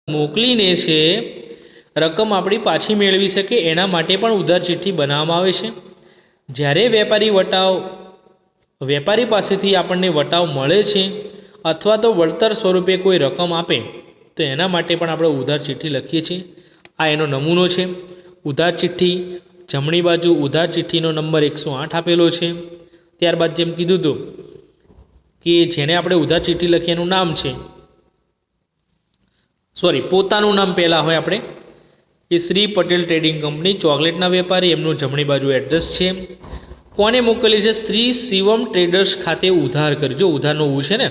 મોકલીને છે રકમ આપણી પાછી મેળવી શકે એના માટે પણ ઉધાર ચિઠ્ઠી બનાવવામાં આવે છે। જ્યારે વેપારી પાસેથી આપણને વટાવ મળે છે અથવા તો વળતર સ્વરૂપે કોઈ રકમ આપે તો એના માટે પણ આપણે ઉધાર ચિઠ્ઠી લખીએ છીએ। આ એનો નમૂનો છે। ઉધાર ચિઠ્ઠી જમણી બાજુ ઉધાર ચિઠ્ઠીનો નંબર 108 આપેલો છે। ત્યારબાદ જેમ કીધું હતું કે જેને આપણે ઉધાર ચિઠ્ઠી લખી એનું નામ છે પોતાનું નામ પહેલાં હોય આપણે કે શ્રી પટેલ ટ્રેડિંગ કંપની ચોકલેટના વેપારી, એમનું જમણી બાજુ એડ્રેસ છે। કોને મોકલી છે? શ્રી શિવમ ટ્રેડર્સ ખાતે ઉધાર કરજો। ઉધારનો ઉ છે ને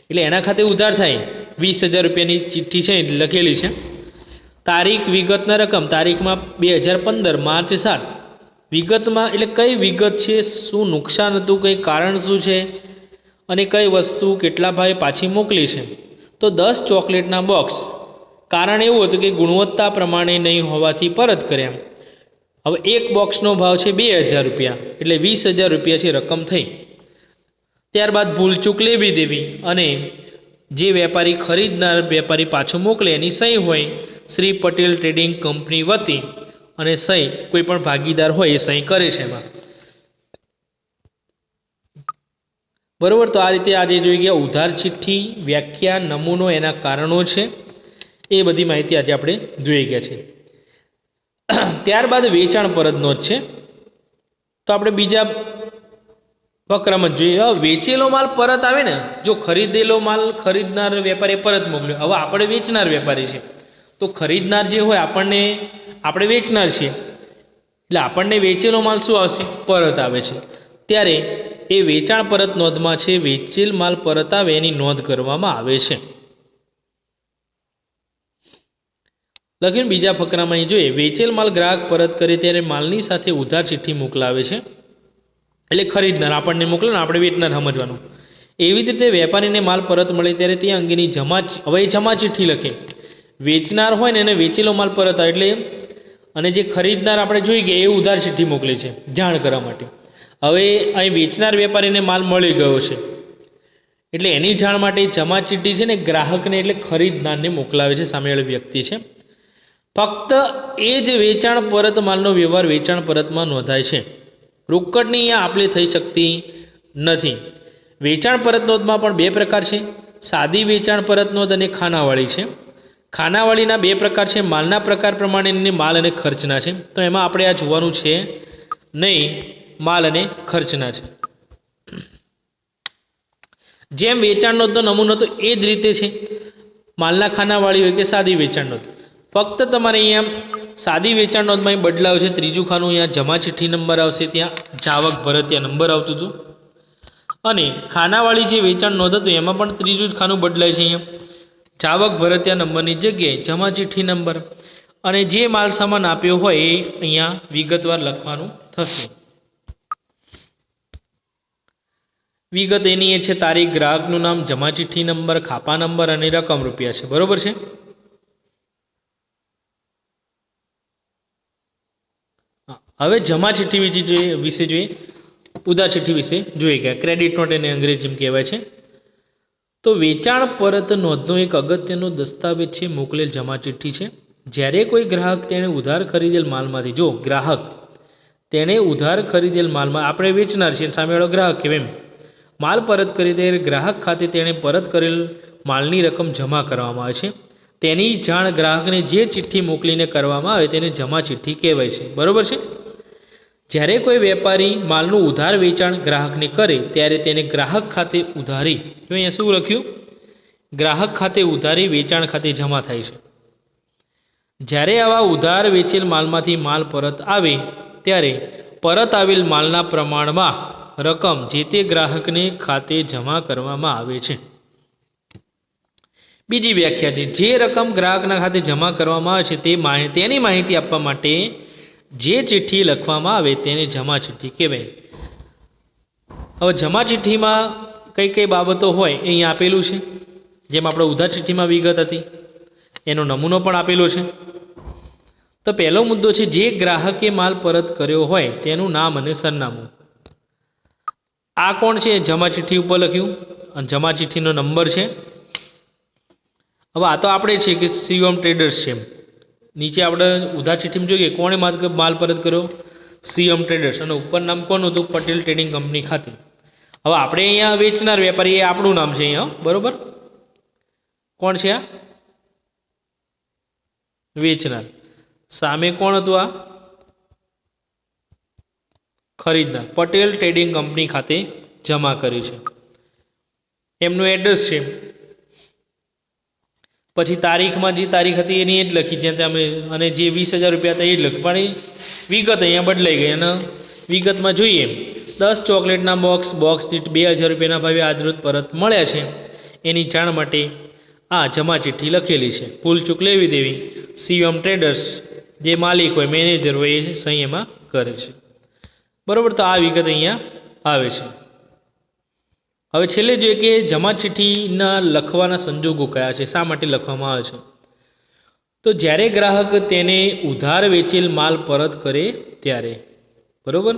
એટલે એના ખાતે ઉધાર થાય। 20,000 રૂપિયાની ચિઠ્ઠી છે લખેલી છે। તારીખ વિગતના રકમ તારીખમાં 2015 માર્ચ 7। વિગતમાં એટલે કઈ વિગત છે, શું નુકસાન હતું, કઈ કારણ શું છે અને કઈ વસ્તુ કેટલા ભાવે પાછી મોકલી છે। તો 10 ચોકલેટના બોક્સ। કારણ એવું હતું કે ગુણવત્તા પ્રમાણે નહીં હોવાથી પરત કર્યા। હવે એક બોક્સનો ભાવ છે 2,000 રૂપિયા એટલે 20,000 રૂપિયા છે રકમ થઈ। ત્યારબાદ ભૂલચૂક લેવી દેવી અને જે વેપારી પાછો મોકલે એની સહી હોય શ્રી પટેલ ટ્રેડિંગ કંપની વતી અને સહી કોઈ પણ ભાગીદાર હોય એ સહી કરે છે એમાં। બરાબર, તો આ રીતે આજે જોઈ ગયા ઉધાર ચિઠ્ઠી, વ્યાખ્યા, નમૂનો, એના કારણો છે, એ બધી માહિતી આજે આપણે જોઈ ગયા છે। ત્યારબાદ વેચાણ પરત નોંધ છે, તો આપણે બીજા ફકરામાં જોઈએ। વેચેલો માલ પરત આવે ને, જો ખરીદેલો માલ ખરીદનાર વેપારીએ પરત મોકલ્યો, હવે આપણે વેચનાર વેપારી છે તો ખરીદનાર જે હોય આપણે વેચનાર છીએ એટલે આપણને વેચેલો માલ શું આવશે? પરત આવે છે। ત્યારે એ વેચાણ પરત નોંધમાં છે વેચેલ માલ પરત આવે એની નોંધ કરવામાં આવે છે। લખીને બીજા ફકરામાં અહીં જોઈએ, વેચેલ માલ ગ્રાહક પરત કરે ત્યારે માલની સાથે ઉધાર ચિઠ્ઠી મોકલાવે છે, એટલે ખરીદનાર આપણને મોકલે ને આપણે વેચનાર સમજવાનું। એવી જ રીતે વેપારીને માલ પરત મળે ત્યારે તે અંગેની જમા ચિઠ્ઠી લખે। વેચનાર હોય ને એને વેચેલો માલ પરત આવે એટલે, અને જે ખરીદનાર આપણે જોઈ ગયા એ ઉધાર ચિઠ્ઠી મોકલે છે જાણ કરવા માટે। હવે અહીં વેચનાર વેપારીને માલ મળી ગયો છે એટલે એની જાણ માટે જમા ચિઠ્ઠી છે ને ગ્રાહકને એટલે ખરીદનારને મોકલાવે છે, સામેવાળી વ્યક્તિ છે। ફક્ત એ જ વેચાણ પરત માલનો વ્યવહાર વેચાણ પરતમાં નોંધાય છે। રોકડની અહીંયા આપલે થઈ શકતી નથી। વેચાણ પરત નોંધમાં પણ બે પ્રકાર છે, સાદી વેચાણ પરત નોંધ અને ખાનાવાળી છે। ખાનાવાળીના બે પ્રકાર છે, માલના પ્રકાર પ્રમાણે માલ અને ખર્ચના છે। તો એમાં આપણે આ જોવાનું છે નહીં, માલ અને ખર્ચના છે। જેમ વેચાણ નોંધનો નમૂનો તો એ જ રીતે છે, માલના ખાનાવાળી હોય કે સાદી વેચાણ નોંધ। ફક્ત તમારે અહીંયા સાદી વેચાણ નોંધમાં બદલાવ છે। ત્રીજું ખાનું અહીંયા જમા ચિઠ્ઠી નંબર આવશે, ત્યાં જાવક ભરતિયા નંબર આવતું હતું, અને ખાનાવાળી જે વેચાણ નોંધ હતું એમાં પણ ત્રીજું જ ખાનું બદલાય છે। અહીંયા જાવક ભરતિયા નંબરની જગ્યાએ જમા ચિઠ્ઠી નંબર, અને જે માલ સામાન આપ્યો હોય એ અહીંયા વિગતવાર લખવાનું થશે। વિગત એની એ છે તારીખ, ગ્રાહકનું નામ, જમા ચિઠ્ઠી નંબર, ખાપા નંબર અને રકમ રૂપિયા છે। બરોબર છે। હવે જમા ચિઠ્ઠી વિશે જોઈએ, ઉધાર ચિઠ્ઠી વિશે જોઈ ગયા। ક્રેડિટ નોટ એને અંગ્રેજીમાં કહેવાય છે। તો વેચાણ પરત નોંધનો એક અગત્યનો દસ્તાવેજ છે મોકલેલ જમા ચિઠ્ઠી છે। જ્યારે કોઈ ગ્રાહક તેણે ઉધાર ખરીદેલ માલમાંથી, જો ગ્રાહક તેણે ઉધાર ખરીદેલ માલમાં, આપણે વેચનાર છીએ સામેવાળો ગ્રાહક કહેવાય, એમ માલ પરત કરી ત્યારે ગ્રાહક ખાતે તેણે પરત કરેલ માલની રકમ જમા કરવામાં આવે છે। તેની જાણ ગ્રાહકને જે ચિઠ્ઠી મોકલીને કરવામાં આવે તેને જમા ચિઠ્ઠી કહેવાય છે। બરોબર છે। જ્યારે કોઈ વેપારી માલનું ઉધાર વેચાણ ગ્રાહકને કરે ત્યારે તેને ગ્રાહક ખાતે ઉધારી, જો અહીંયા શું લખ્યું? ગ્રાહક ખાતે ઉધારી વેચાણ ખાતે જમા થાય છે। જ્યારે આવા ઉધાર વેચેલ માલમાંથી માલ પરત આવે ત્યારે પરત આવેલ માલના પ્રમાણમાં રકમ જે તે ગ્રાહકને ખાતે જમા કરવામાં આવે છે। બીજી વ્યાખ્યા છે, જે રકમ ગ્રાહકના ખાતે જમા કરવામાં આવે છે તેની માહિતી આપવા માટે જે ચિઠ્ઠી લખવામાં આવે તેને જમા ચિઠ્ઠી કહેવાય। હવે જમા ચિઠ્ઠીમાં કઈ કઈ બાબતો હોય એ અહીંયા આપેલું છે, જેમ આપણે ઉધાર ચિઠ્ઠીમાં વિગત હતી એનો નમૂનો પણ આપેલો છે। તો પહેલો મુદ્દો છે, જે ગ્રાહકે માલ પરત કર્યો હોય તેનું નામ અને સરનામું। આ કોણ છે? જમા ચિઠ્ઠી ઉપર લખ્યું અને જમા ચિઠ્ઠીનો નંબર છે, હવે આ તો આપણે છે કે શિવમ ટ્રેડર્સ છે. નીચે આપણે ઉધાર ચિઠ્ઠીમાં જોઈએ કોણે માલ પરત કર્યો, શિવમ ટ્રેડર્સ, અને ઉપર નામ કોનું હતું, પટેલ ટ્રેડિંગ કંપની ખાતે. હવે આપણે અહીંયા વેચનાર વેપારી એ આપણું નામ છે અહીંયા, બરોબર. કોણ છે આ વેચનાર, સામે કોણ હતું આ ખરીદનાર, પટેલ ટ્રેડિંગ કંપની ખાતે જમા કર્યું છે. એમનું એડ્રેસ છે. પછી તારીખમાં જે તારીખ હતી એની એ જ લખી જ્યાં અમે, અને જે 20,000 રૂપિયા હતા એ જ લખ્યું, પણ એ વિગત અહીંયા બદલાઈ ગઈ. અને વિગતમાં જોઈએ 10 ચોકલેટના બોક્સ દીઠ 2,000 રૂપિયાના ભાવે આજરોજ પરત મળ્યા છે. એની જાણ માટે આ જમા ચિઠ્ઠી લખેલી છે. ભૂલ ચૂક લેવી દેવી શિવમ ટ્રેડર્સ, જે માલિક હોય મેનેજર હોય એ સહી એમાં કરે છે, બરાબર. તો આ વિગત અહીંયા આવે છે. હવે છેલ્લે જોઈએ કે જમા ચિઠ્ઠીના લખવાના સંજોગો કયા છે, શા માટે લખવામાં આવે છે. તો જ્યારે ગ્રાહક તેને ઉધાર વેચેલ માલ પરત કરે ત્યારે, બરાબર.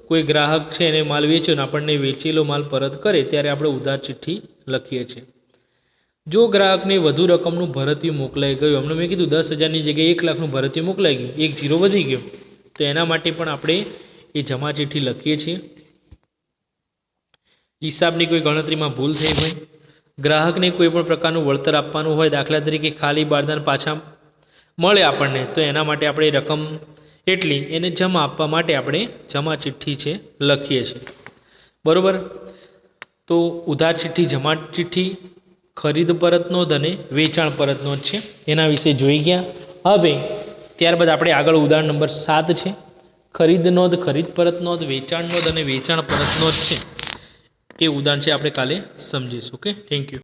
કોઈ ગ્રાહક છે એને માલ વેચ્યો ને આપણને વેચેલો માલ પરત કરે ત્યારે આપણે ઉધાર ચિઠ્ઠી લખીએ છીએ. જો ગ્રાહકને વધુ રકમનું ભરતીયું મોકલાઈ ગયું, હમણાં મેં કીધું 10,000ની જગ્યાએ 1 લાખનું ભરતીયું મોકલાઈ ગયું, 1 0 વધી ગયો, તો એના માટે પણ આપણે એ જમા ચિઠ્ઠી લખીએ છીએ. હિસાબની કોઈ ગણતરીમાં ભૂલ થઈ હોય, ગ્રાહકને કોઈ પણ પ્રકારનું વળતર આપવાનું હોય, દાખલા તરીકે ખાલી બારદાન પાછા મળે આપણને, તો એના માટે આપણે રકમ એટલી એને જમા આપવા માટે આપણે જમા ચિઠ્ઠી છે લખીએ છીએ, બરાબર. તો ઉધાર ચિઠ્ઠી, જમા ચિઠ્ઠી, ખરીદ પરત નોંધ અને વેચાણ પરત નોંધ છે, એના વિશે જોઈ ગયા. હવે ત્યારબાદ આપણે આગળ ઉદાહરણ નંબર 7 છે, ખરીદ નોંધ, ખરીદ પરત નોંધ, વેચાણ નોંધ અને વેચાણ પરત નોંધ છે. એ ઉદાહરણ છે આપણે કાલે સમજીશું. Okay, thank you.